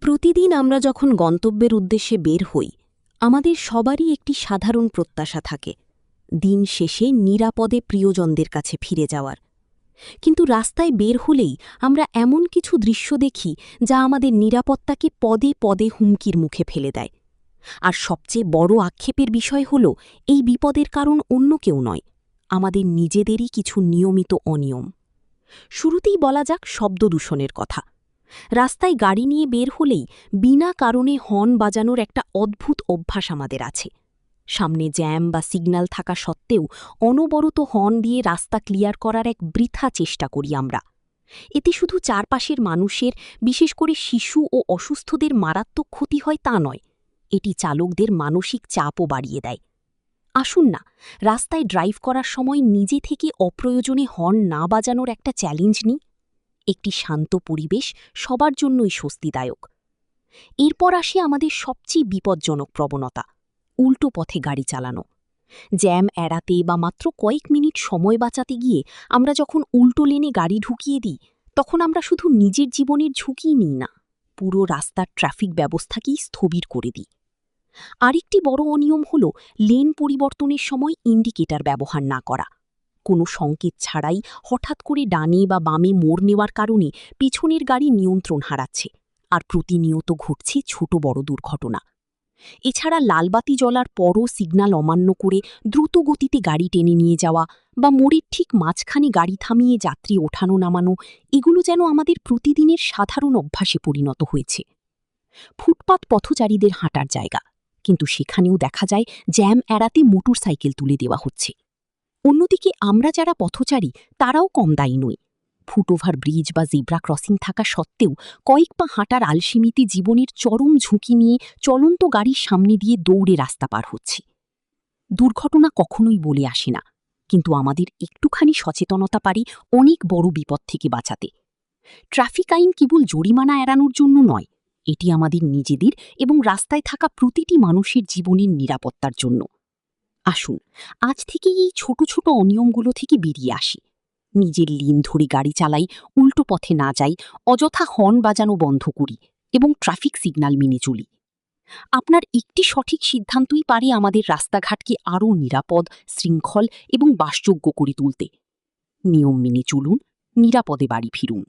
প্রতিদিন আমরা যখন গন্তব্যের উদ্দেশ্যে বের হই, আমাদের সবারই একটি সাধারণ প্রত্যাশা থাকে, দিন শেষে নিরাপদে প্রিয়জনদের কাছে ফিরে যাওয়ার। কিন্তু রাস্তায় বের হলেই আমরা এমন কিছু দৃশ্য দেখি যা আমাদের নিরাপত্তাকে পদে পদে হুমকির মুখে ফেলে দেয়। আর সবচেয়ে বড় আক্ষেপের বিষয় হল, এই বিপদের কারণ অন্য কেউ নয়, আমাদের নিজেদেরই কিছু নিয়মিত অনিয়ম। শুরুতেই বলা যাক শব্দদূষণের কথা। রাস্তায় গাড়ি নিয়ে বের হলেই বিনা কারণে হর্ন বাজানোর একটা অদ্ভুত অভ্যাস আমাদের আছে। সামনে জ্যাম বা সিগন্যাল থাকা সত্ত্বেও অনবরত হর্ন দিয়ে রাস্তা ক্লিয়ার করার এক বৃথা চেষ্টা করি আমরা। এতে শুধু চারপাশের মানুষের, বিশেষ করে শিশু ও অসুস্থদের মারাত্মক ক্ষতি হয় তা নয়, এটি চালকদের মানসিক চাপও বাড়িয়ে দেয়। আসুন না, রাস্তায় ড্রাইভ করার সময় নিজে থেকে অপ্রয়োজনে হর্ন না বাজানোর একটা চ্যালেঞ্জ নিই। একটি শান্ত পরিবেশ সবার জন্যই স্বস্তিদায়ক। এরপর আসে আমাদের সবচেয়ে বিপজ্জনক প্রবণতা, উল্টো পথে গাড়ি চালানো। জ্যাম এড়াতে বা মাত্র কয়েক মিনিট সময় বাঁচাতে গিয়ে আমরা যখন উল্টো লেনে গাড়ি ঢুকিয়ে দিই, তখন আমরা শুধু নিজের জীবনের ঝুঁকি নিই না, পুরো রাস্তার ট্রাফিক ব্যবস্থাকেই স্থবির করে দিই। আরেকটি বড় অনিয়ম হল লেন পরিবর্তনের সময় ইন্ডিকেটর ব্যবহার না করা। কোনো সংকেত ছাড়াই হঠাৎ করে ডানে বা বামে মোড় নেওয়ার কারণে পিছনের গাড়ি নিয়ন্ত্রণ হারাচ্ছে, আর প্রতিনিয়ত ঘটছে ছোট বড় দুর্ঘটনা। এছাড়া লালবাতি জ্বলার পরও সিগন্যাল অমান্য করে দ্রুত গতিতে গাড়ি টেনে নিয়ে যাওয়া বা মোড়ের ঠিক মাঝখানে গাড়ি থামিয়ে যাত্রী ওঠানো নামানো, এগুলো যেন আমাদের প্রতিদিনের সাধারণ অভ্যাসে পরিণত হয়েছে। ফুটপাত পথচারীদের হাঁটার জায়গা, কিন্তু সেখানেও দেখা যায় জ্যাম এড়াতে মোটরসাইকেল তুলে দেওয়া হচ্ছে। অন্যদিকে আমরা যারা পথচারী, তারাও কম দায়ী নই। ফুটওভার ব্রিজ বা জেব্রা ক্রসিং থাকা সত্ত্বেও কয়েক পা হাঁটার আলসেমিতে জীবনের চরম ঝুঁকি নিয়ে চলন্ত গাড়ির সামনে দিয়ে দৌড়ে রাস্তা পার হচ্ছি। দুর্ঘটনা কখনোই বলে আসে না, কিন্তু আমাদের একটুখানি সচেতনতা পারে অনেক বড় বিপদ থেকে বাঁচাতে। ট্রাফিক আইন কেবল জরিমানা এড়ানোর জন্য নয়, এটি আমাদের নিজেদের এবং রাস্তায় থাকা প্রতিটি মানুষের জীবনের নিরাপত্তার জন্য। আসুন, আজ থেকে এই ছোট ছোট অনিয়মগুলো থেকে বেরিয়ে আসি। নিজের লিন ধরে গাড়ি চালাই, উল্টো পথে না যাই, অযথা হর্ন বাজানো বন্ধ করি এবং ট্রাফিক সিগন্যাল মেনে চলি। আপনার একটি সঠিক সিদ্ধান্তই পারে আমাদের রাস্তাঘাটকে আরও নিরাপদ, শৃঙ্খল এবং বাসযোগ্য করে তুলতে। নিয়ম মেনে চলুন, নিরাপদে বাড়ি ফিরুন।